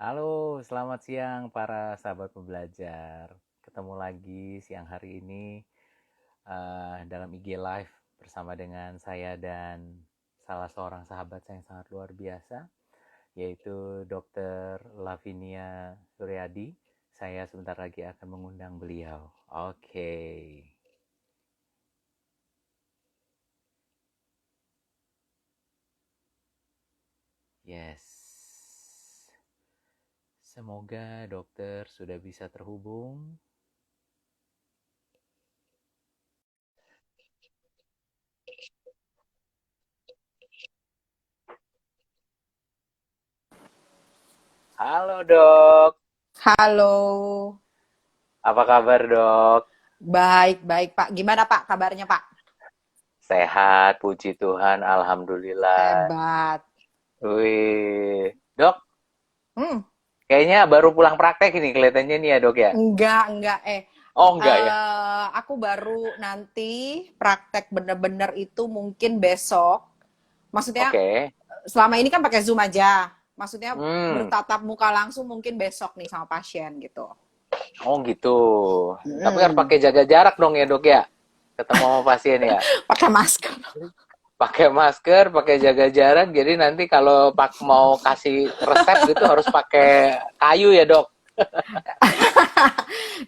Halo, selamat siang para sahabat pembelajar. Ketemu lagi siang hari ini dalam IG Live bersama dengan saya dan salah seorang sahabat saya yang sangat luar biasa, yaitu Dr. Lavinia Suryadi. Saya sebentar lagi akan mengundang beliau. Oke. Yes. Semoga dokter sudah bisa terhubung. Halo dok, Halo, apa kabar dok? baik-baik Pak. Gimana Pak kabarnya Pak? Sehat, puji Tuhan, alhamdulillah. Hebat. Wih, dok, Hmm, kayaknya baru pulang praktek ini kelihatannya nih ya dok ya. enggak. Oh enggak ya? Aku baru nanti praktek bener-bener itu mungkin besok. Maksudnya Oke. selama ini kan pakai Zoom aja. Maksudnya Hmm, bertatap muka langsung mungkin besok nih sama pasien gitu. oh gitu. Tapi harus Hmm, pakai jaga jarak dong ya dok ya. Ketemu sama pasien ya. pakai masker. Pakai masker, pakai jaga jarak. Jadi nanti kalau mau kasih resep gitu harus pakai kayu ya dok.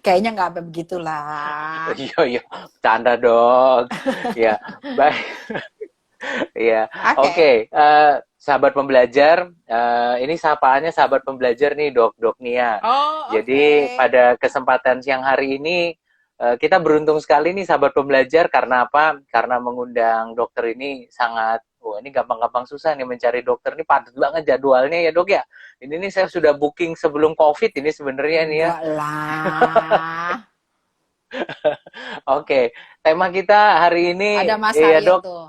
Kayaknya nggak sampai begitulah. Iya iya, canda dok. Ya, baik. Iya, Oke. oke. Sahabat pembelajar, ini sapaannya sahabat pembelajar nih, Dok Nia. Oh, Jadi oke. pada kesempatan siang hari ini kita beruntung sekali nih sahabat pembelajar karena apa? Karena mengundang dokter ini sangat, wah ini gampang-gampang susah nih mencari dokter ini padat banget jadwalnya ya dok ya. Ini nih saya sudah booking sebelum COVID ini sebenarnya nih ya. Enggak lah. Oke, tema kita hari ini Ada Mas ya Haryo dok. tuh.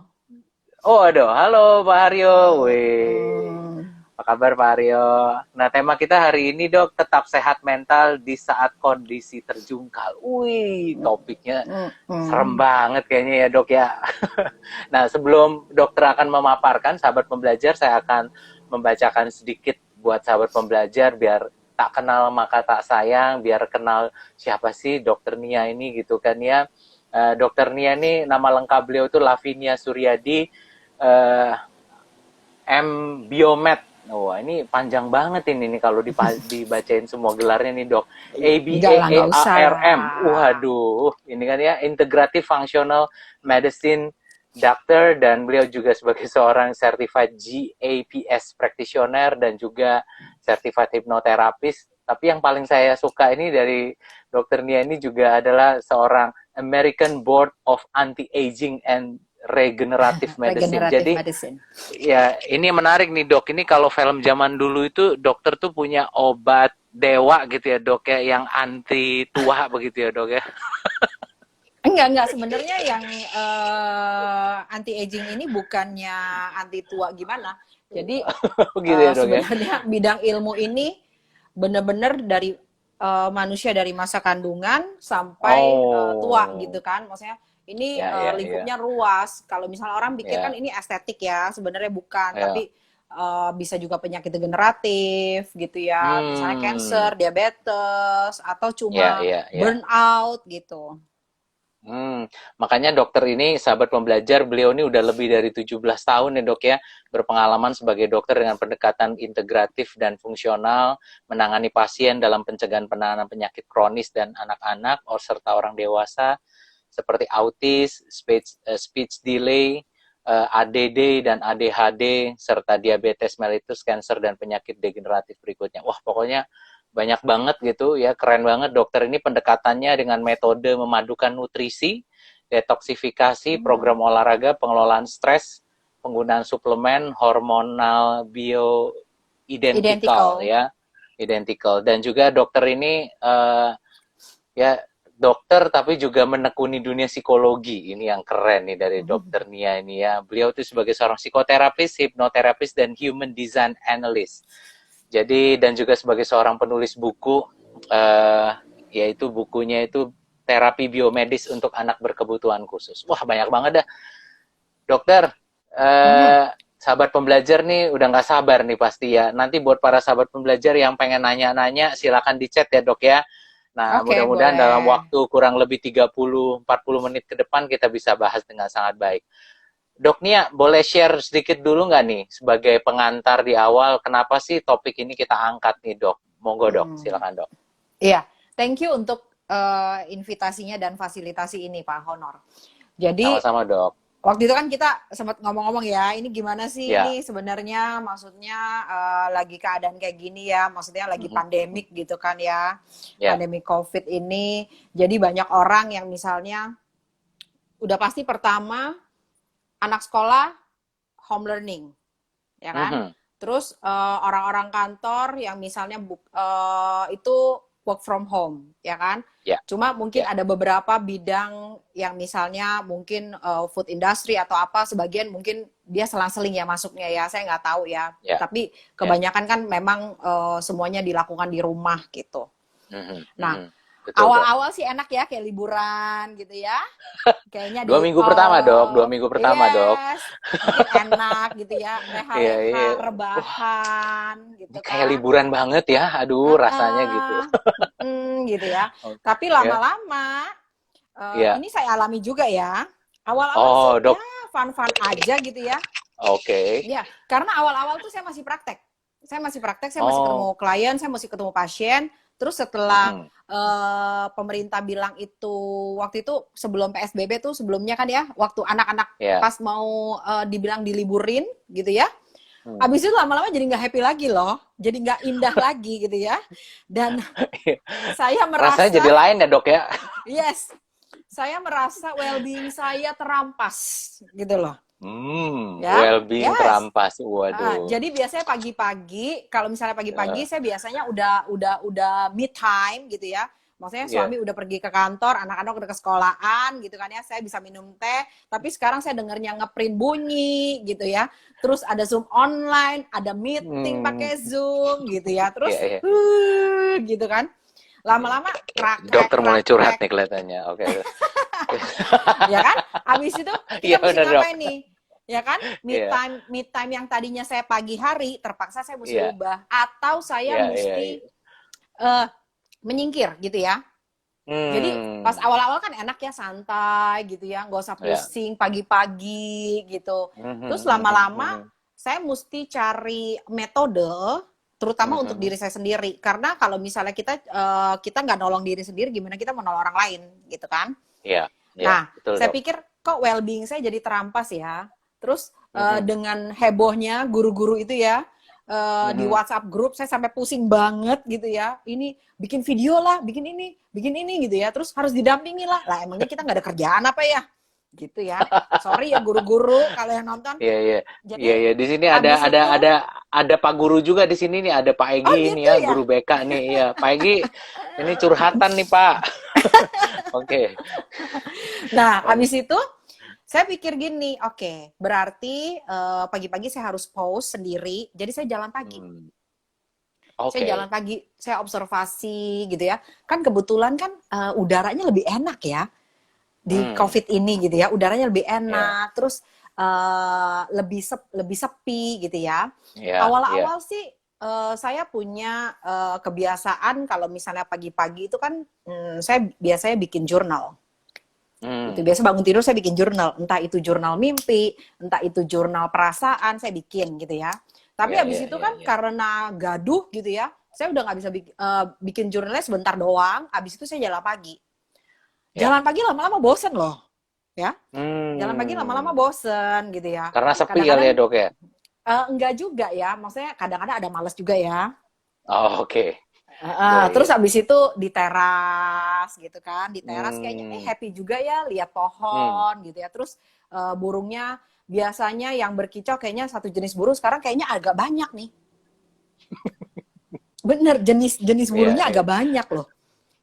Oh aduh, halo Pak Haryo. Wih. Hmm, Apa kabar Pak Aryo? Nah, tema kita hari ini dok, tetap sehat mental di saat kondisi terjungkal. Wih, topiknya serem hmm. banget kayaknya ya dok ya. Nah, sebelum dokter akan memaparkan, sahabat pembelajar, saya akan membacakan sedikit buat sahabat pembelajar biar tak kenal maka tak sayang, biar kenal siapa sih dokter Nia ini gitu kan ya. Dokter Nia ini nama lengkap beliau itu Lavinia Suryadi, eh, M Biomed. Wah, ini panjang banget ini nih kalau dibacain semua gelarnya nih, Dok. A B Enggak A lah, A nggak usah R M. lah. Waduh, ini kan ya Integrative Functional Medicine Doctor dan beliau juga sebagai seorang certified GAPS practitioner dan juga certified hypnotherapist. Tapi yang paling saya suka ini dari Dokter Nia ini juga adalah seorang American Board of Anti-Aging and Regenerative Medicine. Regenerative Jadi medicine. ya, ini menarik nih dok. Ini kalau film zaman dulu itu dokter tuh punya obat dewa gitu ya dok ya, yang anti tua begitu ya dok ya. Enggak. Sebenarnya yang anti aging ini bukannya anti tua gimana. Jadi Gitu ya dok ya. sebenarnya bidang ilmu ini benar-benar dari manusia dari masa kandungan sampai tua gitu Oh, kan. Maksudnya ini ya, lingkupnya luas. Kalau misalnya orang pikir kan ya, ini estetik ya, sebenarnya bukan. ya. Tapi bisa juga penyakit degeneratif gitu ya. Misalnya Hmm, cancer, diabetes, atau ya, cuma ya, ya. burnout gitu. Makanya dokter ini, sahabat pembelajar, beliau ini udah lebih dari 17 tahun ya dok ya, berpengalaman sebagai dokter dengan pendekatan integratif dan fungsional, menangani pasien dalam pencegahan penanganan penyakit kronis dan anak-anak, serta orang dewasa, seperti autis, speech delay, ADD dan ADHD, serta diabetes mellitus, cancer, dan penyakit degeneratif berikutnya. Wah, pokoknya banyak banget gitu ya, keren banget dokter ini pendekatannya dengan metode memadukan nutrisi, detoksifikasi, Hmm. program olahraga, pengelolaan stres, penggunaan suplemen, hormonal bioidentical Identical. ya, identical. Dan juga dokter ini ya dokter tapi juga menekuni dunia psikologi. Ini yang keren nih dari dokter Nia ini ya. Beliau itu sebagai seorang psikoterapis, hipnoterapis, dan human design analyst. Jadi dan juga sebagai seorang penulis buku, yaitu bukunya itu terapi biomedis untuk anak berkebutuhan khusus. Wah banyak banget dah dokter. Hmm. Eh, sahabat pembelajar nih udah nggak sabar nih pasti ya. Nanti buat para sahabat pembelajar yang pengen nanya-nanya, silakan di chat ya dok ya. Nah, Oke, mudah-mudahan dalam boleh. waktu kurang lebih 30-40 menit ke depan kita bisa bahas dengan sangat baik. Dok Nia, boleh share sedikit dulu nggak nih sebagai pengantar di awal, kenapa sih topik ini kita angkat nih dok? Monggo dok, Hmm. silakan dok. Iya, thank you untuk invitasinya dan fasilitasi ini Pak Honor. Jadi Sama-sama dok. waktu itu kan kita sempat ngomong-ngomong ya, ini gimana sih Ya, ini sebenarnya maksudnya lagi keadaan kayak gini ya, maksudnya lagi pandemik gitu kan ya, ya, pandemi COVID ini. Jadi banyak orang yang misalnya udah pasti pertama anak sekolah home learning, ya kan? Terus orang-orang kantor yang misalnya itu work from home, ya kan? ya, Cuma mungkin ya, ada beberapa bidang yang misalnya mungkin food industry atau apa, sebagian mungkin dia selang-seling ya masuknya ya, saya nggak tahu ya. ya, Tapi ya. kebanyakan kan memang semuanya dilakukan di rumah gitu. Nah, Betul dok. awal-awal sih enak ya kayak liburan gitu ya. Kayaknya Dua di minggu pertama dok, 2 minggu pertama dok. yes, mungkin enak gitu ya, Iya, leha-leha, iya. Wah, rebahan ini gitu kayak kan. liburan banget ya. Aduh, rasanya gitu. Heeh, gitu ya. Oke, Tapi ya, lama-lama iya. ini saya alami juga ya. Awal-awal sih Oh, ya dok. fun-fun aja gitu ya. Oke. Ya, karena awal-awal tuh saya masih praktek. Saya masih praktek, saya masih ketemu Oh, klien, saya masih ketemu pasien. Terus setelah pemerintah bilang itu waktu itu sebelum PSBB tuh sebelumnya kan ya, waktu anak-anak ya. pas mau dibilang diliburin gitu ya. Hmm. Abis itu lama-lama jadi nggak happy lagi loh, jadi nggak indah lagi gitu ya. Dan saya Rasanya merasa, jadi lain ya, dok ya. yes, saya merasa well-being saya terampas gitu loh. Ya, Well-being yes. terampas. Waduh. Jadi biasanya pagi-pagi, kalau misalnya Eh, pagi-pagi saya biasanya udah mid time gitu ya. Maksudnya ya. suami udah pergi ke kantor, anak-anak udah ke sekolahan gitu kan ya. Saya bisa minum teh, tapi sekarang saya dengernya ngeprint bunyi gitu ya. Terus ada Zoom online, ada meeting Hmm, pakai Zoom gitu ya. ya, Terus ya. gitu kan. Lama-lama krek Dokter mulai krek curhat krek nih kelihatannya. Oke. ya kan? Habis itu Iya kita mesti benar dok. ngapain nih? Ya kan? Iya, Mid time yang tadinya saya pagi hari, terpaksa saya mesti iya, rubah atau saya iya, iya, mesti iya. menyingkir gitu ya. Jadi pas Hmm, awal-awal kan enak ya santai gitu ya, nggak usah ya. pusing pagi-pagi gitu. Terus lama-lama saya mesti cari metode terutama untuk diri saya sendiri karena kalau misalnya kita nggak nolong diri sendiri gimana kita mau nolong orang lain gitu kan. Iya, iya, Nah, betul saya dok. pikir kok well-being saya jadi terampas ya. Terus dengan hebohnya guru-guru itu ya di WhatsApp grup saya sampai pusing banget gitu ya. Ini bikin video lah, bikin ini gitu ya. Terus harus didampingi lah. Lah emangnya kita nggak ada kerjaan apa ya? Gitu ya. Sorry ya guru-guru kalau yang nonton. Iya, iya. Iya, Jadi iya. Di sini ada abis ada itu, ada ada Pak Guru juga di sini nih, ada Pak Egi oh ini gitu ya, ya. guru BK nih. Iya, Pak Egi ini curhatan nih, Pak. Oke. Nah, abis itu saya pikir gini, oke, berarti pagi-pagi saya harus post sendiri. Jadi saya jalan pagi. Hmm, Saya jalan oke. pagi, saya observasi gitu ya. Kan kebetulan kan udaranya lebih enak ya di Hmm, COVID ini gitu ya. Udaranya lebih ya. enak, terus lebih sepi gitu ya. Ya, ya. Awal-awal sih saya punya kebiasaan kalau misalnya pagi-pagi itu kan saya biasanya bikin jurnal. Itu Hmm. biasa bangun tidur saya bikin jurnal, entah itu jurnal mimpi, entah itu jurnal perasaan saya bikin gitu ya. Tapi Ya, habis ya, itu ya, kan ya. karena gaduh gitu ya, saya udah nggak bisa bikin jurnalnya sebentar doang. Habis itu saya jalan pagi. Ya. Jalan pagi lama-lama bosen loh, ya. Jalan pagi lama-lama Hmm. bosen gitu ya. Karena sepi kali ya, Kadang-kadang Dok ya? enggak juga ya, maksudnya kadang-kadang ada males juga ya. Oh, oke. Iya, Terus iya. habis itu di teras gitu kan, di teras kayaknya Hmm. happy juga ya lihat Hmm. pohon gitu ya. Terus burungnya biasanya yang berkicau kayaknya satu jenis burung sekarang kayaknya agak banyak nih. Bener jenis Iya, burungnya iya. agak banyak loh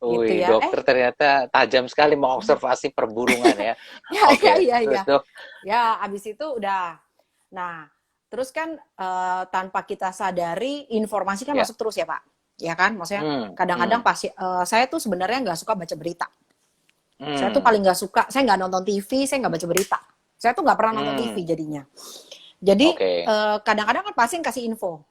gitu Wih, ya. dokter ternyata tajam sekali mengobservasi perburungan ya. Ya Oke, ya ya terus ya. Dok. Ya habis itu udah. Nah, terus kan tanpa kita sadari informasi kan Ya. masuk terus ya Pak. Ya kan, maksudnya Hmm. kadang-kadang Hmm. saya tuh sebenarnya nggak suka baca berita. Saya tuh Hmm. paling nggak suka, saya nggak nonton TV, saya nggak baca berita. Saya tuh nggak pernah nonton TV Hmm. jadinya. Jadi Oke. kadang-kadang kan pasien kasih info,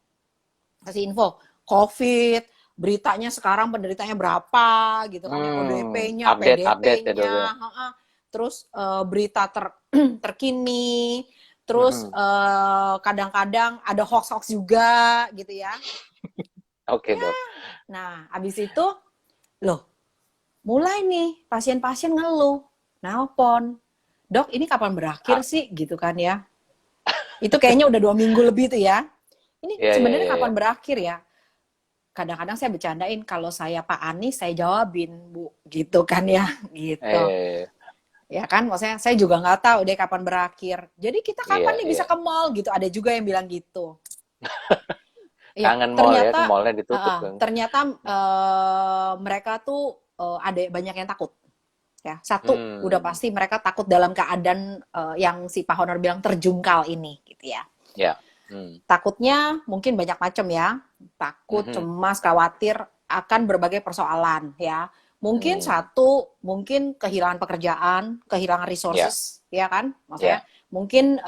COVID, beritanya sekarang penderitanya berapa gitu kan ya, ODP-nya, Update ya, Dok, PDP-nya, ya. terus berita terkini, terus Mhm. kadang-kadang ada hoax-hoax juga gitu ya. Oke, Dok. Nah, habis itu loh, mulai nih pasien-pasien ngeluh, nelpon, dok ini kapan berakhir Ah, sih gitu kan ya. Itu kayaknya udah 2 minggu lebih tuh ya. Ini iya, iya, sebenarnya iya, iya. kapan berakhir ya? Kadang-kadang saya bercandain, kalau saya Pak Anies saya jawabin Bu, gitu kan ya, gitu. Eh, Ya kan, maksudnya saya juga nggak tahu deh kapan berakhir. Jadi kita iya, kapan nih bisa iya. ke mall gitu? Ada juga yang bilang gitu. Iya, Kangen mall ya, ke ternyata mallnya ditutup kan. ternyata mereka tuh ada banyak yang takut. Ya, satu udah Hmm, pasti mereka takut dalam keadaan yang si Pak Honor bilang terjungkal ini, gitu ya. ya. Hmm. Takutnya mungkin banyak macam ya. Takut, Mhm. cemas, khawatir akan berbagai persoalan ya. Mungkin Hmm. satu, mungkin kehilangan pekerjaan, kehilangan Ya, resources, ya kan? Maksudnya ya. mungkin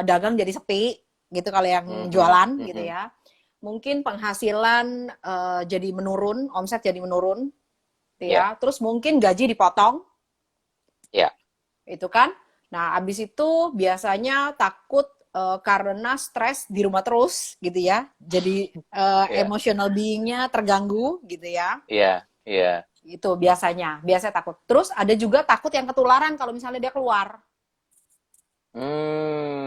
dagang jadi sepi gitu kalau yang Mhm, jualan gitu mhm. ya. Mungkin penghasilan jadi menurun, omset jadi menurun, gitu Ya, ya. Terus mungkin gaji dipotong, ya, itu kan. Nah, abis itu biasanya takut karena stres di rumah terus gitu ya. Jadi ya, emotional being-nya terganggu gitu ya. ya, ya. Itu biasanya takut. Terus ada juga takut yang ketularan kalau misalnya dia keluar.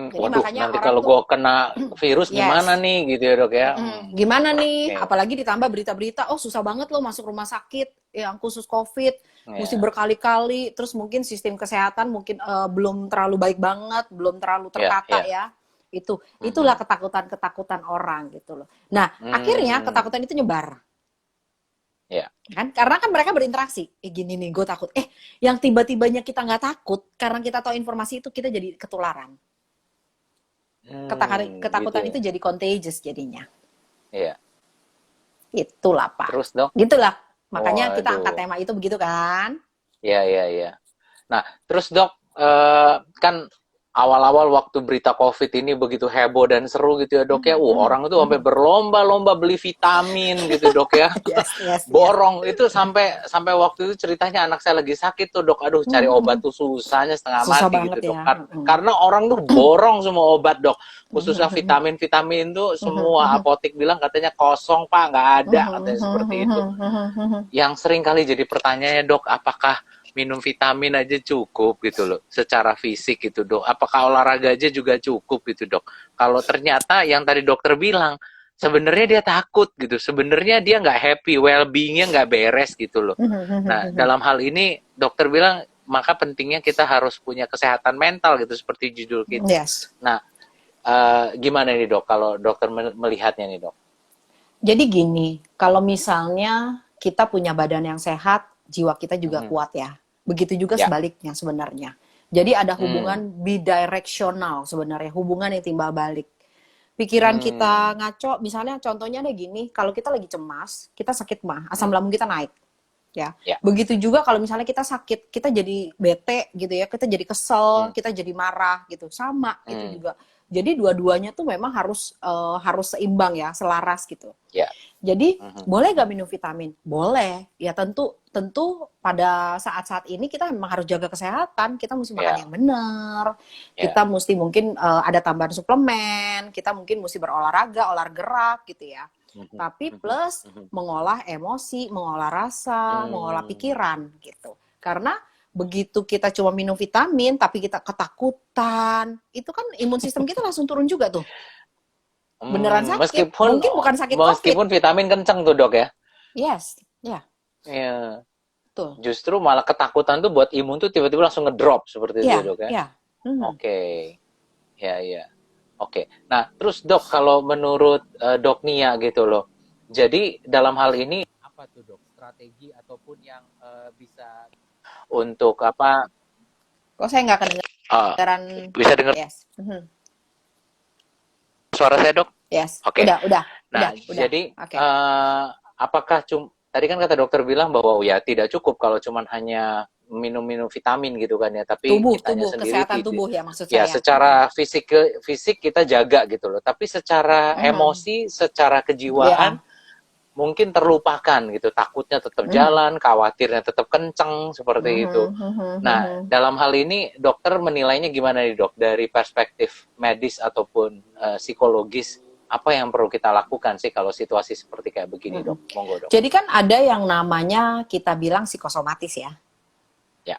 Jadi Waduh, makanya nanti orang kalau tuh gue kena virus gimana yes. nih gitu ya, Dok ya? Gimana nih? Oke. Apalagi ditambah berita-berita, oh susah banget loh masuk rumah sakit yang khusus COVID, mesti Ya, berkali-kali, terus mungkin sistem kesehatan mungkin belum terlalu baik banget, belum terlalu ya, tertata ya. ya. Itulah Mhm. ketakutan-ketakutan orang gitu loh. Nah, akhirnya Hmm, ketakutan itu nyebar. ya. Kan karena kan mereka berinteraksi, gini nih gue takut, yang tiba-tibanya kita nggak takut karena kita tahu informasi itu kita jadi ketularan, Gitu ketakutan ya. itu jadi contagious jadinya. Iya. Itulah Pak. Terus, Dok? Gitulah. Makanya kita angkat Waduh. tema itu begitu kan? Iya, iya, iya. Nah, terus Dok, kan awal-awal waktu berita COVID ini begitu heboh dan seru gitu ya Dok ya, orang itu sampai berlomba-lomba beli vitamin gitu Dok ya, Yes, yes, yes. borong itu sampai sampai waktu itu ceritanya anak saya lagi sakit tuh Dok, aduh cari obat tuh susahnya setengah Susah mati banget gitu Dok, ya. karena orang tuh borong semua obat Dok, khususnya vitamin-vitamin tuh semua apotek bilang katanya kosong Pak, nggak ada katanya seperti itu. Yang sering kali jadi pertanyaannya Dok, apakah minum vitamin aja cukup gitu loh secara fisik gitu Dok, apakah olahraga aja juga cukup gitu Dok, kalau ternyata yang tadi dokter bilang sebenarnya dia takut gitu, sebenarnya dia nggak happy, well beingnya nggak beres gitu loh. Nah dalam hal ini dokter bilang maka pentingnya kita harus punya kesehatan mental gitu seperti judul kita. Yes. Nah gimana nih Dok kalau dokter melihatnya nih Dok? Jadi gini, kalau misalnya kita punya badan yang sehat, jiwa kita juga Mhm. kuat ya. Begitu juga Ya. sebaliknya sebenarnya. Jadi ada Hmm. hubungan bidirectional sebenarnya, hubungan yang timbal balik. Pikiran kita Hmm. ngaco, misalnya contohnya ada gini, kalau kita lagi cemas, kita sakit mah, asam Hmm. lambung kita naik. Ya, Ya. begitu juga kalau misalnya kita sakit, kita jadi bete gitu ya, kita jadi kesel, Hmm. kita jadi marah gitu, sama itu Hmm. juga. Jadi dua-duanya tuh memang harus seimbang ya, selaras gitu. Ya. Jadi Mhm. boleh gak minum vitamin? Boleh. Ya tentu tentu pada saat-saat ini kita memang harus jaga kesehatan. Kita mesti makan Ya. yang benar. Ya. Kita mesti mungkin ada tambahan suplemen. Kita mungkin mesti berolahraga, olahraga gerak gitu ya. Mhm, Tapi mhm, plus mhm. mengolah emosi, mengolah rasa, mengolah Mmm, pikiran gitu. Karena begitu kita cuma minum vitamin tapi kita ketakutan, itu kan imun sistem kita langsung turun juga tuh. Beneran sakit. meskipun Mungkin bukan sakit COVID. meskipun vitamin kenceng tuh, Dok, ya? Yes, ya, Iya, betul. justru malah ketakutan tuh buat imun tuh tiba-tiba langsung ngedrop seperti itu Iya, ya, Dok, ya? iya. Mhm. Oke, ya, ya. Oke. Nah, terus Dok, kalau menurut Dok Nia gitu loh, jadi dalam hal ini apa tuh Dok strategi ataupun yang bisa untuk apa? Kok saya nggak Uh, kedengeran? bisa dengar Yes. Mhm. suara saya Dok? Yes. Oke. Udah. Nah, jadi Oke. apakah tadi kan kata dokter bilang bahwa ya tidak cukup kalau cuman hanya minum vitamin gitu kan ya, tapi Tubuh, kitanya tubuh, sendiri kesehatan tubuh ya maksud ya saya. secara fisik kita jaga gitu loh. Tapi secara Mhm. emosi, secara kejiwaan Ya. mungkin terlupakan gitu. Takutnya tetap Mhm. jalan, khawatirnya tetap kenceng seperti itu. Mhm, mhm, Nah, mhm. dalam hal ini dokter menilainya gimana nih dok? Dari perspektif medis ataupun psikologis, apa yang perlu kita lakukan sih kalau situasi seperti kayak begini Mhm. dok? Monggo dok. Jadi kan ada yang namanya kita bilang psikosomatis ya. Ya.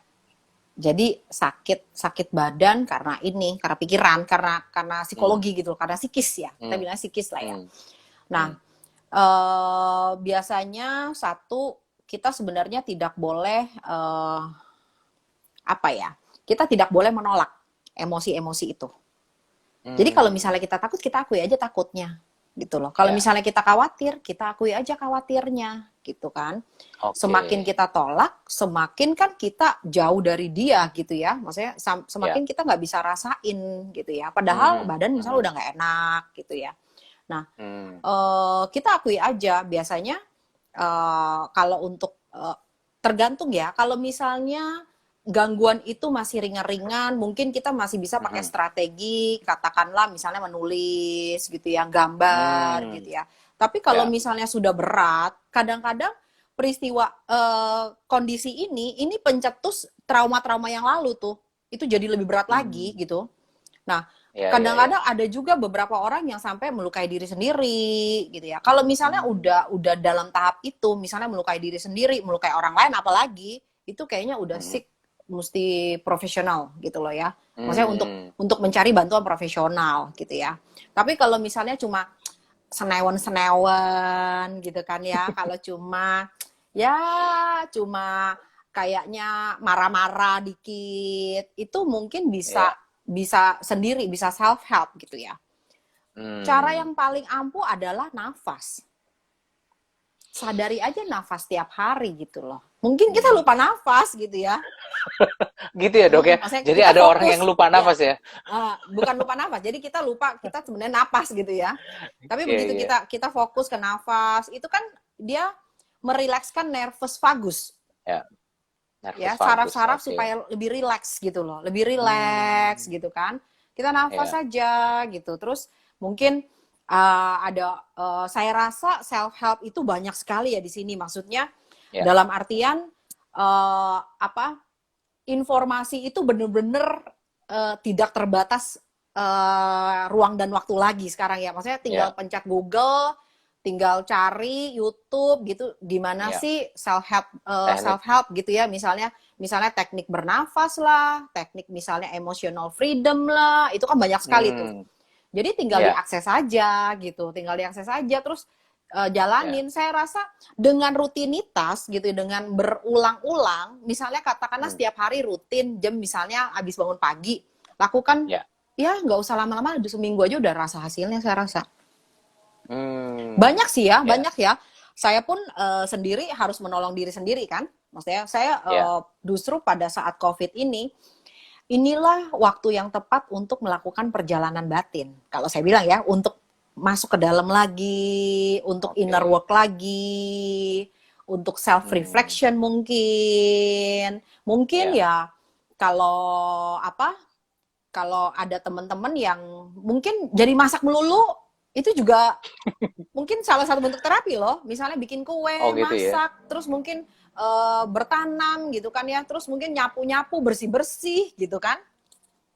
Jadi sakit badan karena ini, karena pikiran, karena Hmm. psikologi gitu, karena psikis ya. Kita Hmm. bilang psikis lah ya. Hmm. Nah, Hmm. biasanya satu kita sebenarnya tidak boleh apa ya? Kita tidak boleh menolak emosi-emosi itu. Jadi kalau Hmm. misalnya kita takut, kita akui aja takutnya, gitu loh. Kalau Ya. misalnya kita khawatir, kita akui aja khawatirnya, gitu kan. Semakin Oke. kita tolak, semakin kan kita jauh dari dia, gitu ya. Maksudnya Ya. semakin kita nggak bisa rasain, gitu ya. Padahal Hmm. badan misalnya Hmm. udah nggak enak, gitu ya. Nah, Hmm. kita akui aja. Biasanya kalau untuk tergantung ya. Kalau misalnya gangguan itu masih ringan-ringan, mungkin kita masih bisa pakai Hmm. strategi, katakanlah misalnya menulis gitu ya, gambar Hmm. gitu ya. Tapi kalau Ya. misalnya sudah berat, kadang-kadang peristiwa kondisi ini pencetus trauma-trauma yang lalu tuh, itu jadi lebih berat lagi Hmm. gitu. Nah, Ya, ya, ya. kadang-kadang ada juga beberapa orang yang sampai melukai diri sendiri gitu ya. Kalau misalnya Hmm. udah dalam tahap itu, misalnya melukai diri sendiri, melukai orang lain apalagi, itu kayaknya udah Hmm. sick, mesti profesional gitu loh ya. Maksudnya Hmm. untuk mencari bantuan profesional gitu ya. Tapi kalau misalnya cuma senewan-senewan gitu kan ya, kalau cuma kayaknya marah-marah dikit, itu mungkin bisa Ya. bisa sendiri, bisa self help gitu ya. Cara Hmm. yang paling ampuh adalah nafas. Sadari aja nafas tiap hari gitu loh. Mungkin kita Hmm. lupa nafas gitu ya. Gitu ya dok ya. Maksudnya Jadi kita ada orang yang fokus lupa ya, nafas ya. bukan lupa nafas. Jadi kita lupa kita sebenarnya napas gitu ya. Tapi Iya, begitu iya. kita fokus ke nafas, itu kan dia merilekskan nervus vagus Ya, nervous ya, vagus. saraf-saraf Oke. supaya lebih rileks gitu loh, lebih rileks Hmm. gitu kan. Kita nafas Ya, saja gitu. Terus mungkin ada saya rasa self help itu banyak sekali ya di sini. Maksudnya ya. dalam artian apa? Informasi itu benar-benar tidak terbatas ruang dan waktu lagi sekarang ya. Maksudnya tinggal Ya, pencet Google, tinggal cari YouTube gitu, gimana ya. sih Teknik. self help gitu ya. Misalnya teknik bernafas lah, teknik misalnya emotional freedom lah, itu kan banyak sekali tuh. Hmm. Jadi tinggal Ya, diakses aja gitu, terus ya. jalanin. Saya rasa dengan rutinitas gitu, dengan berulang-ulang, misalnya katakanlah Hmm. setiap hari rutin jam misalnya habis bangun pagi, lakukan Ya. ya nggak usah lama-lama, udah seminggu aja udah rasa hasilnya saya rasa. Hmm. Banyak sih ya, Ya, banyak ya. Saya pun sendiri harus menolong diri sendiri kan. Maksudnya saya ya. justru pada saat COVID ini, inilah waktu yang tepat untuk melakukan perjalanan batin. Kalau saya bilang ya, untuk masuk ke dalam lagi, untuk inner Oke. work lagi, untuk self Hmm. reflection mungkin. Mungkin Ya. ya kalau apa? Kalau ada teman-teman yang mungkin jadi masak melulu, itu juga mungkin salah satu bentuk terapi loh. Misalnya bikin Oh kue, gitu ya. masak, terus mungkin bertanam gitu kan ya, terus mungkin nyapu-nyapu, bersih-bersih gitu kan.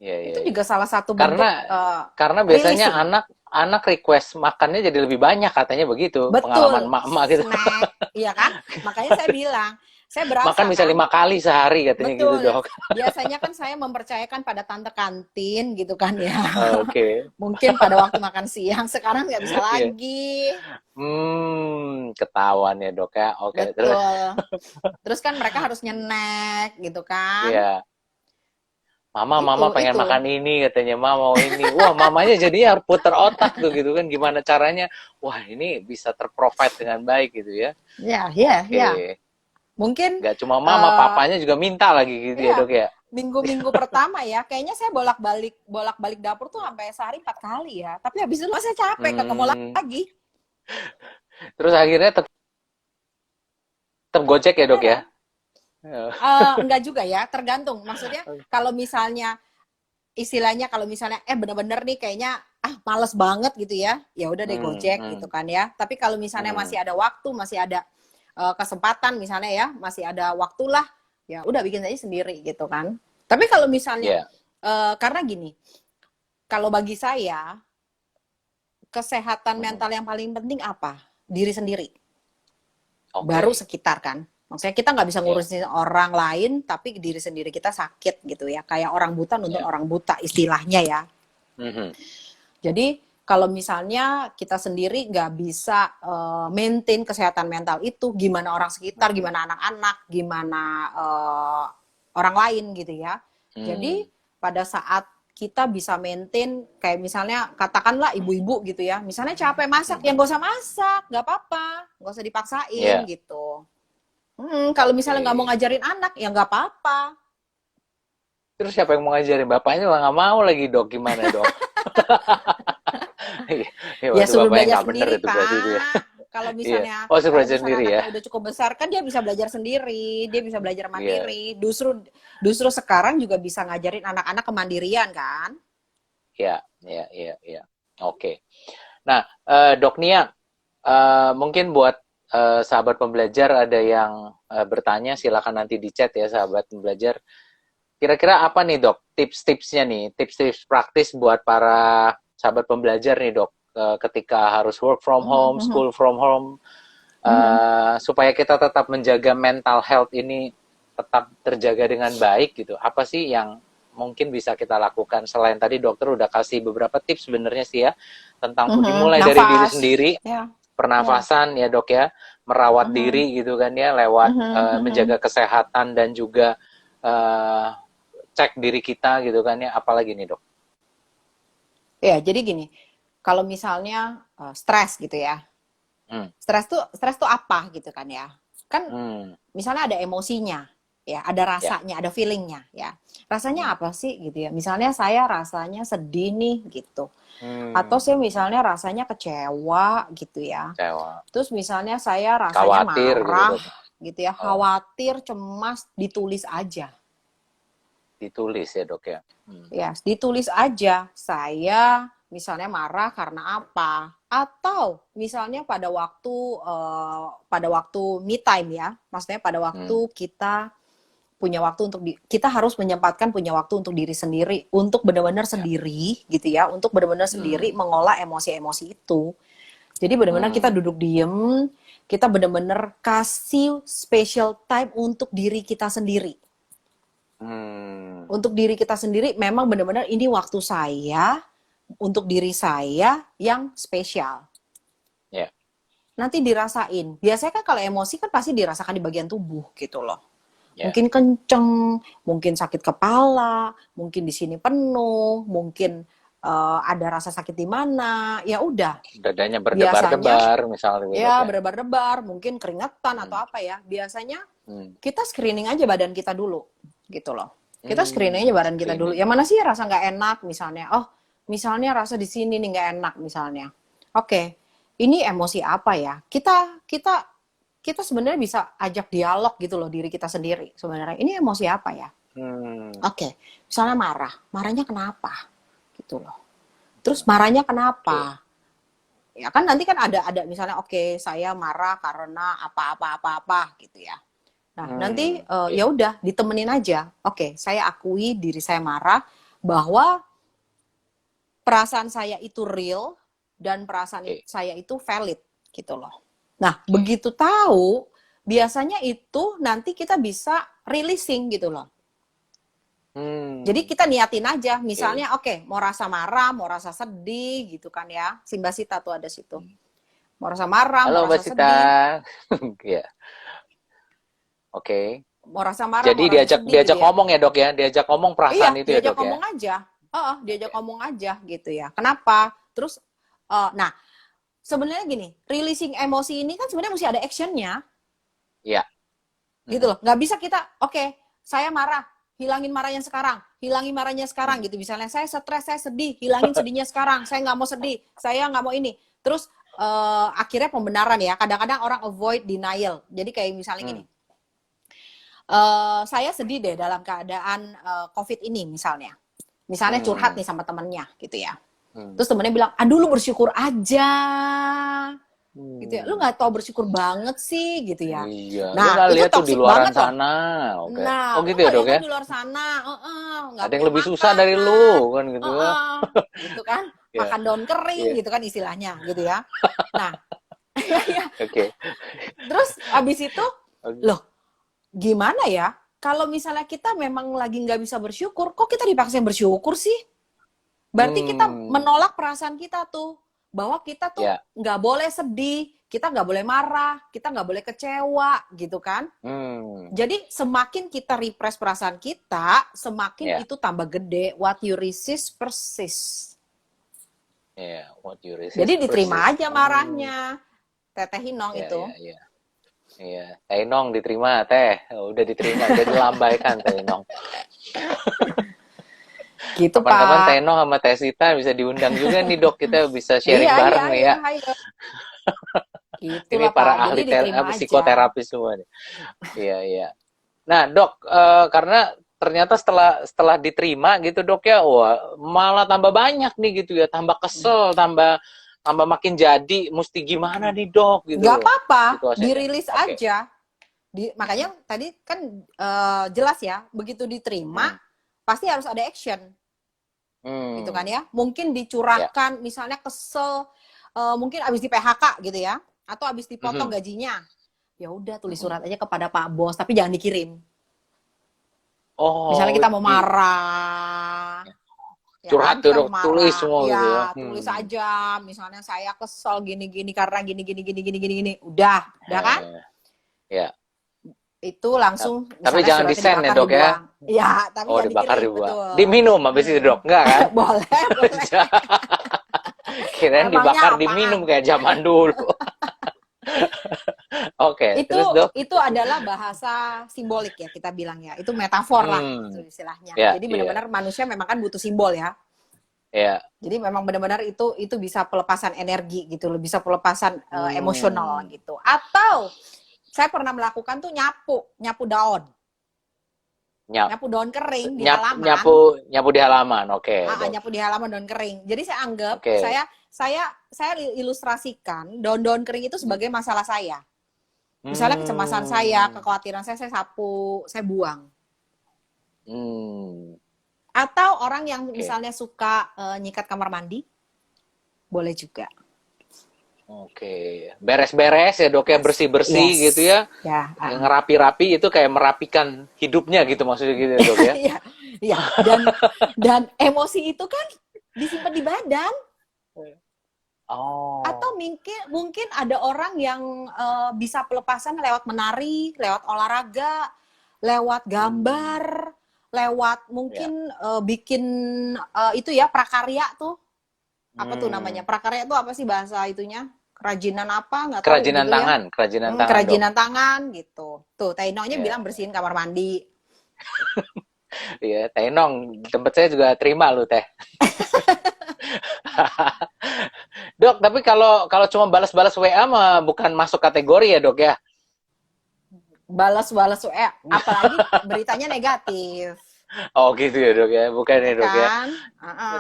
Iya, iya, Itu iya. juga salah satu Karena bentuk biasanya releasing. anak request makannya jadi lebih banyak katanya begitu. Pengalaman Betul, mak-mak gitu. snack, iya kan? Makanya saya bilang, saya Makan berasa bisa kan, 5 kali sehari katanya gitu, betul. Dok. Biasanya kan saya mempercayakan pada tante kantin gitu kan ya. Oke. Mungkin pada waktu makan siang, sekarang nggak bisa Iya. lagi. Ketahuan ya, Dok ya. Oke, terus Betul. Terus kan mereka harus nyenek gitu kan. ya, Mama pengen Itu. makan ini katanya, Mama mau ini. Wah, mamanya jadi harus puter otak tuh gitu kan gimana caranya. Wah, ini bisa terprovide dengan baik gitu ya. Ya, ya, ya. Oke. Mungkin Nggak cuma mama, papanya juga minta lagi gitu ya, ya Dok ya. minggu-minggu pertama ya, kayaknya saya bolak-balik dapur tuh sampai sehari 4 kali ya. Tapi habis itu saya capek, kagak mau Hmm, lagi. terus akhirnya tetap Gojek ya, Dok ya. Beneran. Enggak juga ya, tergantung. Maksudnya kalau misalnya istilahnya kalau misalnya bener-bener nih kayaknya males banget gitu ya, ya udah deh Gojek gitu kan ya. Tapi kalau misalnya masih ada waktu, masih ada kesempatan misalnya ya, masih ada waktulah, ya udah bikin aja sendiri gitu kan. Tapi kalau misalnya Yeah. karena gini, kalau bagi saya kesehatan mental yang paling penting apa? Diri sendiri. Baru Oke. sekitar kan. Maksudnya kita nggak bisa Ya. ngurusin orang lain, tapi diri sendiri kita sakit gitu ya. Kayak orang buta nuntut Ya. orang buta istilahnya ya. Mhm. Jadi kalau misalnya kita sendiri nggak bisa maintain kesehatan mental itu, gimana orang sekitar, gimana anak-anak, gimana orang lain gitu ya. Jadi Hmm. pada saat kita bisa maintain, kayak misalnya katakanlah ibu-ibu gitu ya, misalnya capek masak, ya Mhm. nggak usah masak, nggak apa-apa, nggak usah dipaksain Ya. gitu. Kalau misalnya nggak mau Oke. ngajarin anak, ya nggak apa-apa. Terus siapa yang mau ngajarin? Bapaknya lah nggak mau lagi, Dok. Gimana, Dok? Ya, Ya waduh, suruh bapaknya belajar nggak bener sendiri itu berarti itu ya. Kak. Kalau Iya. misalnya Oh, suruh kalau belajar misalnya sendiri ya. anaknya udah cukup besar kan dia bisa belajar sendiri, dia bisa belajar Iya. mandiri. Justru sekarang juga bisa ngajarin anak-anak kemandirian kan? Iya, iya, iya, iya. Oke. Nah, Dok Nia, mungkin buat sahabat pembelajar ada yang bertanya, silakan nanti di chat ya sahabat pembelajar. Kira-kira apa nih Dok tips-tipsnya nih, tips-tips praktis buat para sahabat pembelajar nih Dok, ketika harus work from home, school from home, supaya kita tetap menjaga mental health ini tetap terjaga dengan baik gitu. Apa sih yang mungkin bisa kita lakukan selain tadi dokter udah kasih beberapa tips sebenarnya sih ya tentang dimulai dari diri Nafas, sendiri, ya, ya. pernafasan ya Dok ya, merawat diri gitu kan ya lewat menjaga kesehatan dan juga uh, cek diri kita gitu kan ya, apalagi nih Dok? Ya, jadi gini, kalau misalnya stres gitu ya, Hmm. stres tuh apa gitu kan ya? Kan Hmm. misalnya ada emosinya, ya, ada Ya. rasanya, ada feelingnya, ya. Rasanya Hmm. apa sih gitu ya? Misalnya saya rasanya sedih nih gitu, atau Hmm. saya misalnya rasanya kecewa gitu ya. Kecewa. Terus misalnya saya rasanya Khawatir gitu marah Dok. gitu ya, Oh, khawatir, cemas, ditulis aja. ditulis ya Dok ya. Hmm. Ya, ditulis aja. Saya misalnya marah karena apa? Atau misalnya pada waktu me time ya, maksudnya pada waktu Hmm. kita punya waktu untuk kita harus menyempatkan punya waktu untuk diri sendiri, untuk benar-benar Ya. sendiri gitu ya, untuk benar-benar sendiri Hmm. mengolah emosi-emosi itu. Jadi benar-benar kita Hmm. duduk diem, kita benar-benar kasih special time untuk diri kita sendiri. Hmm. Untuk diri kita sendiri memang benar-benar ini waktu saya, untuk diri saya yang spesial. Ya. Nanti dirasain. Biasanya kan kalau emosi kan pasti dirasakan di bagian tubuh gitu loh. Ya. Mungkin kenceng, mungkin sakit kepala, mungkin di sini penuh, mungkin ada rasa sakit di mana. Ya udah. Dadanya Biasanya berdebar-debar misalnya gitu Dok ya ya. berdebar-debar, mungkin keringetan atau Hmm. apa ya. Biasanya Hmm. kita screening aja badan kita dulu gitu loh. Kita screening aja Hmm. badan kita dulu. Screening. Yang mana sih rasa nggak enak misalnya? Oh, misalnya rasa di sini nih nggak enak misalnya. Oke, ini emosi apa ya? Kita sebenarnya bisa ajak dialog gitu loh diri kita sendiri sebenarnya. Ini emosi apa ya? Hmm. Oke, misalnya marah. Marahnya kenapa? Gitu loh. Terus marahnya Oke. kenapa? Ya kan nanti kan ada misalnya oke, saya marah karena apa-apa gitu ya. Nah, nanti Hmm. Oke. ya udah ditemenin aja. Oke, saya akui diri saya marah bahwa perasaan saya itu real dan perasaan Oke. saya itu valid gitu loh. Nah, Oke. begitu tahu, biasanya itu nanti kita bisa releasing gitu loh. Jadi Hmm. kita niatin aja, Oke. misalnya oke, mau rasa marah, mau rasa sedih gitu kan ya. Simbasita tuh ada situ. Hmm. Mau rasa marah, Halo mau Mbak rasa Sita. sedih, Ya. Oke. mau rasa marah, Jadi mau rasa diajak sedih gitu diajak ya. ngomong ya Dok ya, diajak ngomong perasaan Iya, itu ya diajak Dok ya. ngomong aja. Diajak Oke. ngomong aja gitu ya. Kenapa? Terus, nah sebenarnya gini, releasing emosi ini kan sebenarnya mesti ada actionnya, Iya. gitu Mhm. loh. Nggak bisa kita, oke, saya marah, hilangin marahnya sekarang Hmm. gitu. Misalnya saya stres, saya sedih, hilangin sedihnya sekarang. Saya nggak mau sedih, saya nggak mau ini. Terus akhirnya pembenaran ya. Kadang-kadang orang avoid denial. Jadi kayak misalnya gini, Hmm. saya sedih deh dalam keadaan COVID ini misalnya. Misalnya curhat nih sama temennya gitu ya. Terus temennya bilang, aduh lu bersyukur aja. Gitu ya. Lu nggak tau bersyukur banget sih gitu ya. Iya, lu Nah, nggak itu lihat tuh di toksik luaran banget loh. sana. Oke. Nah, Oh lu gitu ya nggak dok lihat ya? kan di luar sana, nggak Ada yang punya lebih susah dari lu, makanan, kan gitu ya? gitu kan, Iya, makan daun kering iya. gitu kan istilahnya, gitu ya. Nah, ya, Oke. terus abis itu, Oke. loh, gimana ya? Kalau misalnya kita memang lagi nggak bisa bersyukur, kok kita dipaksa bersyukur sih? Berarti kita Hmm, menolak perasaan kita tuh, bahwa kita tuh ya. nggak boleh sedih, kita nggak boleh marah, kita nggak boleh kecewa, gitu kan? Hmm, Jadi semakin kita repress perasaan kita, semakin ya. itu tambah gede. What you resist persist. Ya, what you resist Jadi diterima persist. aja marahnya. Teteh Hinong Ya, itu. ya, ya. Iya, Teh Nong diterima, Teh. Udah diterima, udah dilambaikan Teh Nong. Gitu, Kapan-kapan Teh Pak. Nong sama Teh Sita bisa diundang juga nih, Dok. Kita bisa Iya, sharing iya, bareng nih iya. ya. Ayo. Ini Gitulah, para Pak. Jadi ahli diterima aja. psikoterapis semua nih. Iya, iya. Nah, Dok, karena ternyata setelah diterima gitu, Dok ya, wah, malah tambah banyak nih gitu ya, tambah kesel, tambah tambah makin jadi, mesti gimana nih, Dok, gitu Nggak loh apa-apa. situasinya. Dirilis Oke. aja. Makanya tadi kan jelas ya. Begitu diterima, Hmm. pasti harus ada action. Gitu kan Hmm. ya. Mungkin Ya. dicurahkan, misalnya kesel, mungkin abis di PHK gitu ya, atau abis dipotong Mhm. gajinya. Ya udah tulis Mhm. surat aja kepada Pak Bos, tapi jangan dikirim. Misalnya Oh, kita mau marah, ya curhat kan, tuh, kita Dok, mau tulis marah, semua gitu ya. ya tulis aja. Misalnya saya kesel gini-gini karena gini-gini. Udah kan? Eh, ya. Itu langsung Tapi misalnya jangan suratnya disend ya, dibakar Dok ya. dibuang. Ya, tapi Oh, jangan dibakar dikirim, dibuang. betul. Diminum habis itu, Dok. Enggak kan? Boleh, boleh. Kirain Emangnya dibakar diminum apaan? kayak zaman dulu. Oke, itu terus, Dok? itu adalah bahasa simbolik ya kita bilang ya, itu metafor lah gitu Hmm. istilahnya. Ya, Jadi iya. benar-benar manusia memang kan butuh simbol ya. Ya. Jadi memang benar-benar itu bisa pelepasan energi gitu loh, bisa pelepasan emosional Hmm. gitu. Atau saya pernah melakukan tuh nyapu daun, Nyap, nyapu daun kering di halaman. nyapu nyapu di halaman. Oke, Dok. Nyapu di halaman daun kering. Jadi saya anggap Oke. saya ilustrasikan daun-daun kering itu Hmm. sebagai masalah saya. Misalnya kecemasan saya, Hmm. kekhawatiran saya sapu, saya buang. Hmm. Atau orang yang Oke. misalnya suka nyikat kamar mandi, boleh juga. Oke. Beres-beres ya, Dok ya, Yes. bersih-bersih Yes. gitu ya. Ya. Ngerapi-rapi itu kayak merapikan hidupnya gitu maksudnya gitu ya, Dok ya. Iya. Iya. Dan emosi itu kan disimpan di badan. Oh. Atau mungkin ada orang yang bisa pelepasan lewat menari, lewat olahraga, lewat gambar, lewat Ya. mungkin bikin itu ya prakarya tuh. Apa tuh namanya? Hmm. Prakarya tuh apa sih bahasa itunya? Kerajinan apa? Nggak tahu Kerajinan gitu ya. tangan, kerajinan tangan, Dok. Kerajinan tangan gitu. Tuh, Tainonya Ya. bilang bersihin kamar mandi. Iya, Teh Nong, tempat saya juga terima lu, Teh. Dok, tapi kalau kalau cuma balas-balas WA mah bukan masuk kategori ya, Dok ya? Balas-balas apalagi beritanya negatif. Oh gitu ya, Dok ya, bukan Ya ya, Dok ya. kan?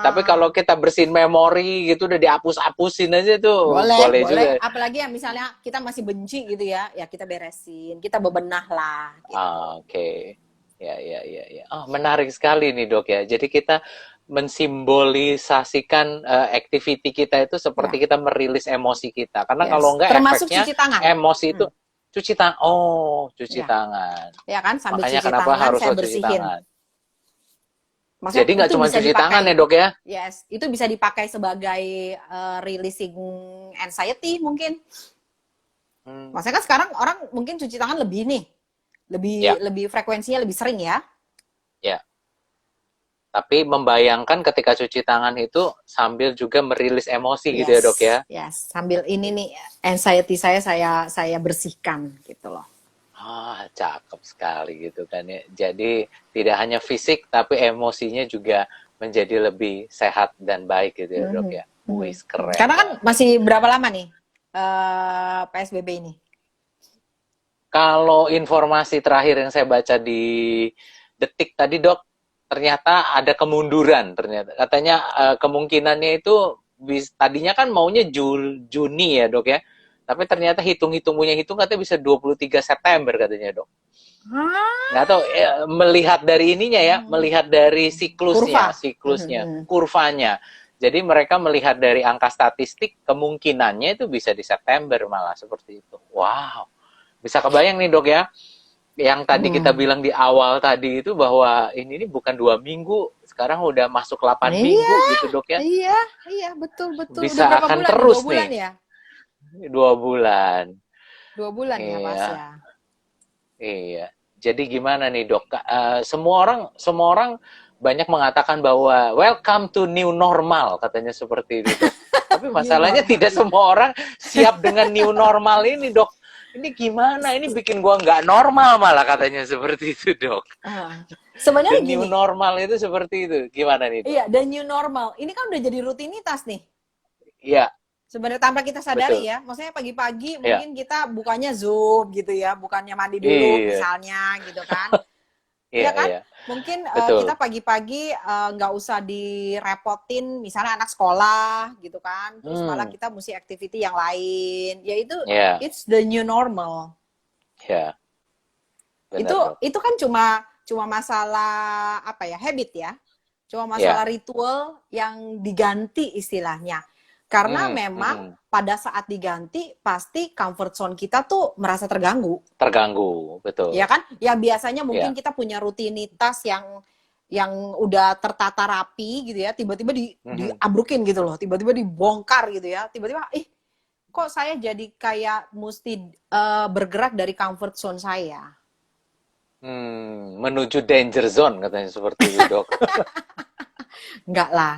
Tapi kalau kita bersihin memori gitu udah dihapus-hapusin aja tuh boleh Boleh. juga. Apalagi ya misalnya kita masih benci gitu ya, ya kita beresin, kita bebenah lah gitu. Oke. Ya, ya, ya, ya. Oh, menarik sekali nih, Dok ya. Jadi kita mensimbolisasikan activity kita itu Ya, seperti kita merilis emosi kita. Karena kalau yes. enggak Termasuk efeknya cuci tangan. emosi itu cuci tangan. Oh, cuci Ya, tangan. ya kan sambil Makanya cuci kenapa tangan harus saya lo cuci bersihin. tangan? Maksudnya Jadi nggak itu cuma bisa cuci tangan dipakai. ya, Dok ya? Yes, itu bisa dipakai sebagai releasing anxiety mungkin. Hmm. Maksudnya kan sekarang orang mungkin cuci tangan lebih nih, Ya, lebih frekuensinya lebih sering ya. ya. Tapi membayangkan ketika cuci tangan itu sambil juga merilis emosi gitu ya, Dok ya? Yes. Sambil ini nih anxiety saya bersihkan gitu loh. Ah, cakep sekali gitu kan ya. Jadi tidak hanya fisik tapi emosinya juga menjadi lebih sehat dan baik gitu ya, Dok ya. Wih, keren Karena kan banget. masih berapa lama nih PSBB ini? Kalau informasi terakhir yang saya baca di Detik tadi dok, ternyata ada kemunduran ternyata. Katanya kemungkinannya itu tadinya kan maunya Juni ya dok ya. Tapi ternyata hitung katanya bisa 23 September katanya dok. Hah? Nggak tahu melihat dari ininya ya, melihat dari Kurva. siklusnya, kurvanya. Jadi mereka melihat dari angka statistik kemungkinannya itu bisa di September malah seperti itu. Wow. Bisa kebayang nih dok ya, yang tadi kita bilang di awal tadi itu bahwa ini bukan 2 minggu, sekarang udah masuk 8 minggu gitu dok ya. Iya, betul. Udah Bisa berapa akan bulan? terus 2 bulan nih. ya? 2 bulan. 2 bulan ya Mas Iya, ya. iya. Jadi gimana nih dok? Semua orang banyak mengatakan bahwa welcome to new normal katanya seperti itu dok. Tapi New masalahnya normal. tidak semua orang siap dengan new normal ini dok. Ini gimana? Ini bikin gua nggak normal malah katanya seperti itu dok. Sebenarnya The new gini. normal itu seperti itu. Gimana nih dok? Iya, the new normal. Ini kan udah jadi rutinitas nih. Iya, Sebenarnya tanpa kita sadari betul. ya. Maksudnya pagi-pagi Iya, mungkin kita bukannya Zoom gitu ya, bukannya mandi dulu iya, misalnya gitu kan. iya, Iya kan? iya. Mungkin kita Betul. pagi-pagi nggak usah direpotin misalnya anak sekolah gitu kan. Terus malah Hmm, kita mesti activity yang lain. Ya itu iya, it's the new normal. iya, benar Itu dok. itu kan cuma masalah apa ya? Habit ya. Cuma masalah Iya. ritual yang diganti istilahnya. Karena Hmm, memang hmm. pada saat diganti pasti comfort zone kita tuh merasa terganggu. Terganggu, Ya betul. kan? Ya biasanya mungkin Iya. kita punya rutinitas yang udah tertata rapi gitu ya, tiba-tiba Mhm. diabrukin gitu loh, tiba-tiba dibongkar gitu ya, tiba-tiba kok saya jadi kayak mesti bergerak dari comfort zone saya. Menuju danger zone katanya seperti itu, Dok. Enggak lah.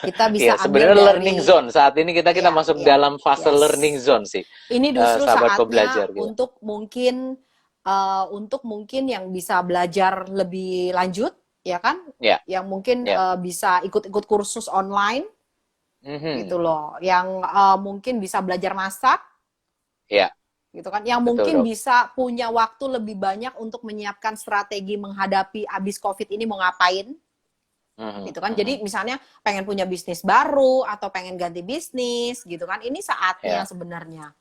Kita bisa Iya, ambil sebenarnya learning dari zone. Saat ini kita ya, masuk ya, dalam fase yes. learning zone sih, Ini justru sahabat saatnya pembelajar gitu. untuk mungkin yang bisa belajar lebih lanjut, ya kan? Ya, Yang mungkin ya. bisa ikut-ikut kursus online, Mhm. gitu loh. Yang mungkin bisa belajar masak, Ya, gitu kan? Yang betul, mungkin Dok. bisa punya waktu lebih banyak untuk menyiapkan strategi menghadapi abis COVID ini mau ngapain, Mhm, gitu kan? mhm. Jadi misalnya pengen punya bisnis baru atau pengen ganti bisnis, gitu kan? Ini saatnya Ya. sebenarnya.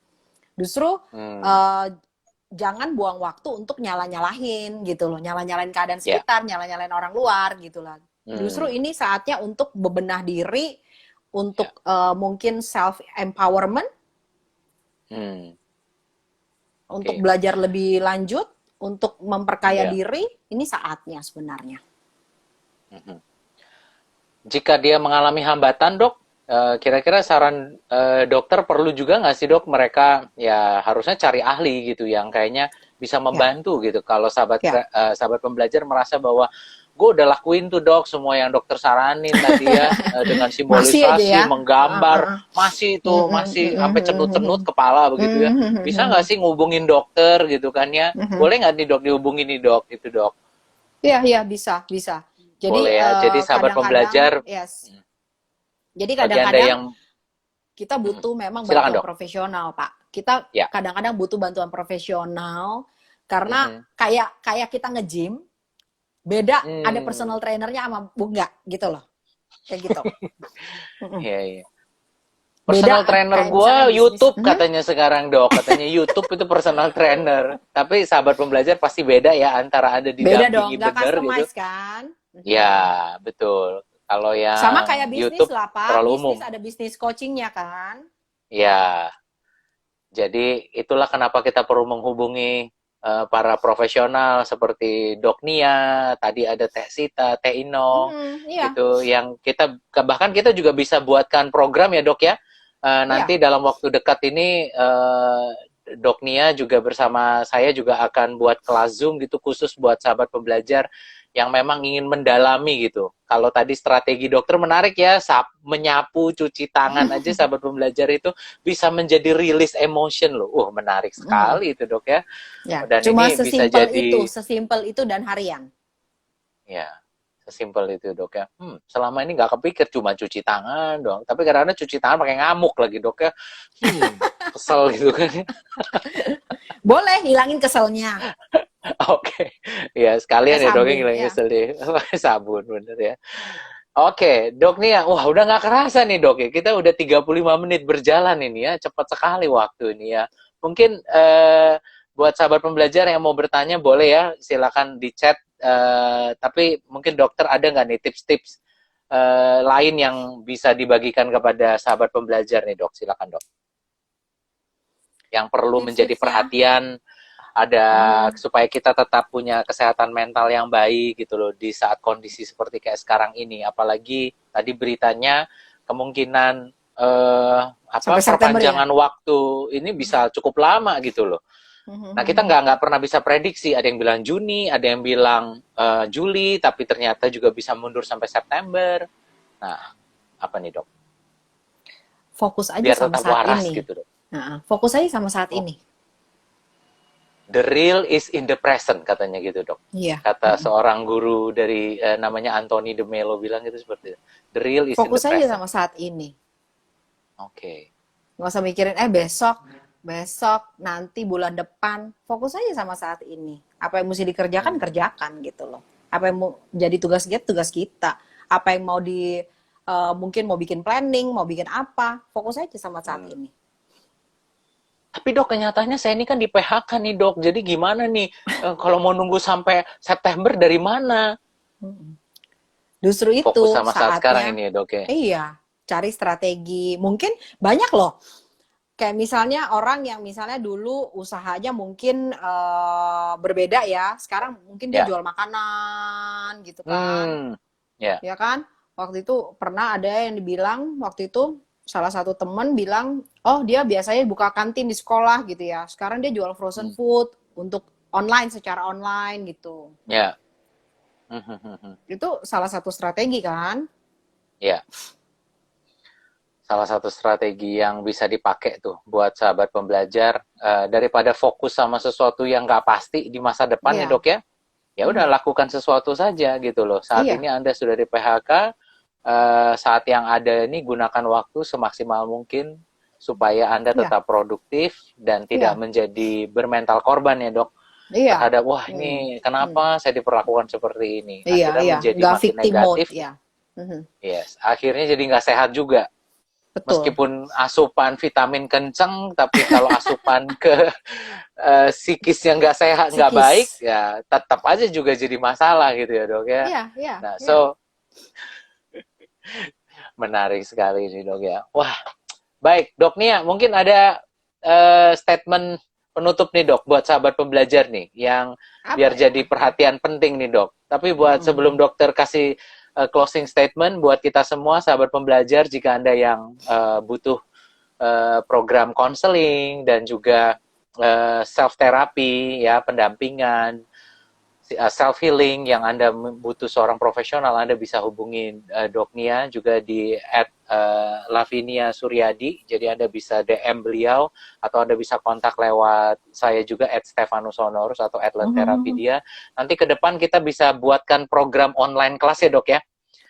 Justru Hmm. uh, jangan buang waktu untuk nyala-nyalahin gitu loh, nyala-nyalain keadaan Ya. sekitar, nyala-nyalain orang luar gitu lah. Justru Hmm. ini saatnya untuk bebenah diri, Ya. untuk mungkin self empowerment, Hmm. untuk Oke. belajar lebih lanjut, untuk memperkaya Ya. diri. Ini saatnya sebenarnya. Mhm. Jika dia mengalami hambatan, Dok, kira-kira saran dokter perlu juga nggak sih, Dok? Mereka ya harusnya cari ahli gitu yang kayaknya bisa Ya, membantu gitu. Kalau sahabat ya. sahabat pembelajar merasa bahwa gue udah lakuin tuh dok semua yang dokter saranin tadi ya dengan Masih aja simbolisasi, ya. menggambar, masih itu masih sampai cenut-cenut kepala begitu ya. Bisa nggak sih ngubungin dokter gitu kan ya? Boleh nggak nih dok dihubungin nih dok itu dok? Iya, bisa. Jadi Boleh ya. Jadi sahabat kadang-kadang, pembelajar yes. Jadi bagi anda kadang-kadang yang kita butuh memang silakan bantuan dok. profesional, Pak. Kita Ya. kadang-kadang butuh bantuan profesional karena Mhm. kayak kita nge-gym, beda ada Hmm. personal trainernya sama enggak gitu loh. Kayak gitu. Iya, iya. Beda Personal trainer kayak gue misalnya bisnis. YouTube katanya sekarang dok. Katanya YouTube itu personal trainer. Tapi sahabat pembelajar pasti beda ya antara ada Beda dong, didampingi nggak bener gitu. customize kan? Ya, betul. Kalau Sama yang kayak bisnis YouTube lah, Pak. terlalu umum. Bisnis ada bisnis coachingnya kan? Ya, jadi itulah kenapa kita perlu menghubungi para profesional seperti Dok Nia, tadi ada Teh Sita, Teh Ino, Iya, gitu yang kita bahkan kita juga bisa buatkan program ya Dok ya. iya. Nanti dalam waktu dekat ini Dok Nia juga bersama saya juga akan buat kelas Zoom gitu khusus buat sahabat pembelajar yang memang ingin mendalami gitu. Kalau tadi strategi dokter menarik ya, menyapu, cuci tangan aja sahabat pembelajar itu bisa menjadi release emotion loh. Menarik sekali itu dok ya. Ya, Dan cuma ini bisa jadi sesimpel itu dan harian. ya sesimpel itu dok ya. Selama ini nggak kepikir cuma cuci tangan dong. Tapi kadang-kadang cuci tangan pakai ngamuk lagi dok ya. Kesel gitu kan. Boleh hilangin keselnya. Oke, ya sekalian Pakai ya dok sabun, ngilangin ya. kesel deh, pakai sabun bener ya. Oke, dok nih ya, wah udah nggak kerasa nih dok ya, kita udah 35 menit berjalan ini ya, cepat sekali waktu ini ya. Mungkin buat sahabat pembelajar yang mau bertanya boleh ya, silakan di chat. Tapi mungkin dokter ada nggak nih tips-tips lain yang bisa dibagikan kepada sahabat pembelajar nih dok, silakan dok. Yang perlu menjadi Tips-tipsnya. perhatian ada Mhm. supaya kita tetap punya kesehatan mental yang baik gitu loh di saat kondisi seperti kayak sekarang ini, apalagi tadi beritanya kemungkinan Sampai September ya. perpanjangan waktu ini bisa cukup lama gitu loh. Nah kita Mhm. nggak pernah bisa prediksi, ada yang bilang Juni, ada yang bilang Juli, tapi ternyata juga bisa mundur sampai September. Nah apa nih dok? Fokus aja Biar sama tetap saat waras ini. gitu dok. Nah, fokus aja sama saat Oh, ini. the real is in the present katanya gitu dok. Iya. Kata Mhm. seorang guru dari namanya Anthony de Mello bilang itu seperti itu. The real is in the Fokus aja present. sama saat ini. Oke. Nggak usah mikirin, besok, besok, nanti bulan depan. Fokus aja sama saat ini. Apa yang mesti dikerjakan, Hmm. kerjakan gitu loh. Apa yang mau jadi tugas kita. Apa yang mau mungkin mau bikin planning, mau bikin apa. Fokus aja sama saat Hmm. ini. Tapi dok, kenyataannya saya ini kan di PHK nih dok. Jadi gimana nih kalau mau nunggu sampai September dari mana? Justru Fokus itu sama saat sekarang saatnya, ini ya dok ya. iya, cari strategi. Mungkin banyak loh. Kayak misalnya orang yang misalnya dulu usahanya mungkin berbeda ya. Sekarang mungkin dia Ya. jual makanan gitu kan. Hmm. Ya. Ya kan? Waktu itu pernah ada yang dibilang, waktu itu salah satu temen bilang, oh dia biasanya buka kantin di sekolah gitu ya. Sekarang dia jual frozen Hmm. food untuk online, secara online gitu. Ya. Hmm, hmm, hmm, hmm. Itu salah satu strategi kan? Ya. Salah satu strategi yang bisa dipakai tuh buat sahabat pembelajar daripada fokus sama sesuatu yang nggak pasti di masa depan nih Iya. dok ya. Ya udah lakukan sesuatu saja gitu loh. Saat Iya. ini Anda sudah di PHK, saat yang ada ini gunakan waktu semaksimal mungkin supaya Anda Iya. tetap produktif dan tidak Iya. menjadi bermental korban ya dok. Iya. Terhadap wah Hmm. ini kenapa saya diperlakukan seperti ini. Iya, Akhirnya iya. menjadi Nggak makin victim mode negatif. ya. Mhm. Yes, akhirnya jadi nggak sehat juga. Betul. Meskipun asupan vitamin kenceng, tapi kalau asupan ke psikis yang nggak sehat, nggak baik, Psikis. ya tetap aja juga jadi masalah gitu ya dok ya. Iya, iya, Nah, iya. so menarik sekali nih dok ya. Wah, baik dok Nia, mungkin ada statement penutup nih dok buat sahabat pembelajar nih yang Apa biar ya? jadi perhatian penting nih dok. Tapi buat sebelum dokter kasih closing statement buat kita semua sahabat pembelajar, jika Anda yang butuh program konseling dan juga self therapy ya, pendampingan, self healing yang Anda butuh seorang profesional, Anda bisa hubungi Dok Nia juga di @Lavinia Suryadi. Jadi Anda bisa DM beliau atau Anda bisa kontak lewat saya juga @Stefanus Honorus atau @Lenterapidia. Nanti ke depan kita bisa buatkan program online kelas ya dok ya.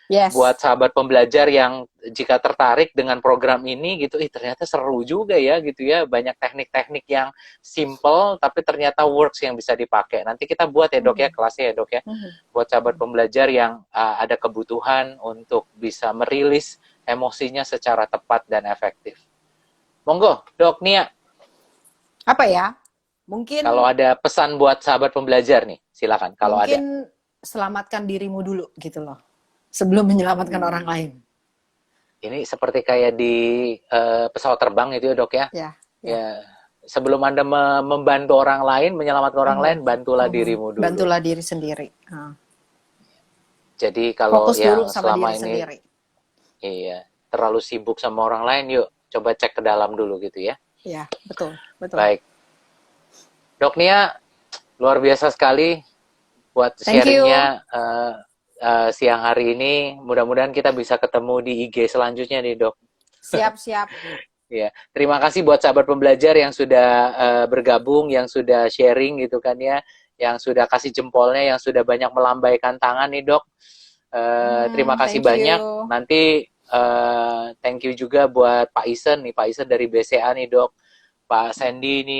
Yes. Buat sahabat pembelajar yang jika tertarik dengan program ini gitu, ternyata seru juga ya gitu ya, banyak teknik-teknik yang simple tapi ternyata works yang bisa dipakai. Nanti kita buat ya dok ya kelasnya ya dok ya, buat sahabat pembelajar yang ada kebutuhan untuk bisa merilis emosinya secara tepat dan efektif. Monggo dok Nia. Apa ya? Mungkin Kalau ada pesan buat sahabat pembelajar nih, silakan kalau ada. mungkin selamatkan dirimu dulu gitu loh. Sebelum menyelamatkan orang lain. Ini seperti kayak di pesawat terbang itu ya dok ya. Ya. Ya, sebelum Anda membantu orang lain, menyelamatkan orang lain, bantulah dirimu dulu. Bantulah diri sendiri. Jadi kalau Fokus yang dulu sama selama diri ini sendiri. iya, terlalu sibuk sama orang lain, yuk coba cek ke dalam dulu gitu ya. Iya, betul, betul. Baik. Dok Nia, luar biasa sekali buat Thank sharingnya siang hari ini. Mudah-mudahan kita bisa ketemu di IG selanjutnya nih dok. Siap. Ya, terima kasih buat sahabat pembelajar yang sudah bergabung, yang sudah sharing gitu kan ya, yang sudah kasih jempolnya, yang sudah banyak melambaikan tangan nih dok. Terima kasih banyak. Nanti thank you juga buat Pak Isen nih, Pak Isen dari BCA nih dok. Pak Sandy ini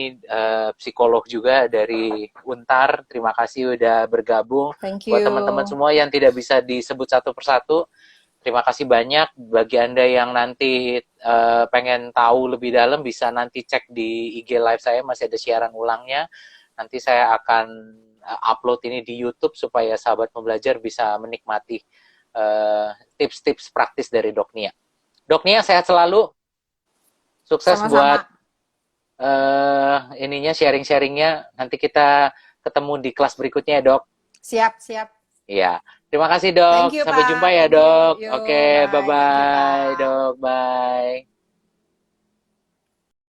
psikolog juga dari Untar. Terima kasih udah bergabung. Thank Buat you. teman-teman semua yang tidak bisa disebut satu persatu, terima kasih banyak. Bagi Anda yang nanti pengen tahu lebih dalam, bisa nanti cek di IG live saya, masih ada siaran ulangnya. Nanti saya akan upload ini di YouTube supaya sahabat pembelajar bisa menikmati tips-tips praktis dari Dok Nia. Dok Nia, sehat selalu. Sukses Sama-sama. buat ininya, sharing-sharingnya. Nanti kita ketemu di kelas berikutnya ya, Dok. Siap, siap. Iya. Terima kasih, Dok. Thank you, Sampai Pak. jumpa ya, Thank you. Dok. Yo, Oke, bye. Thank you, bye-bye, Pak. Dok. Bye.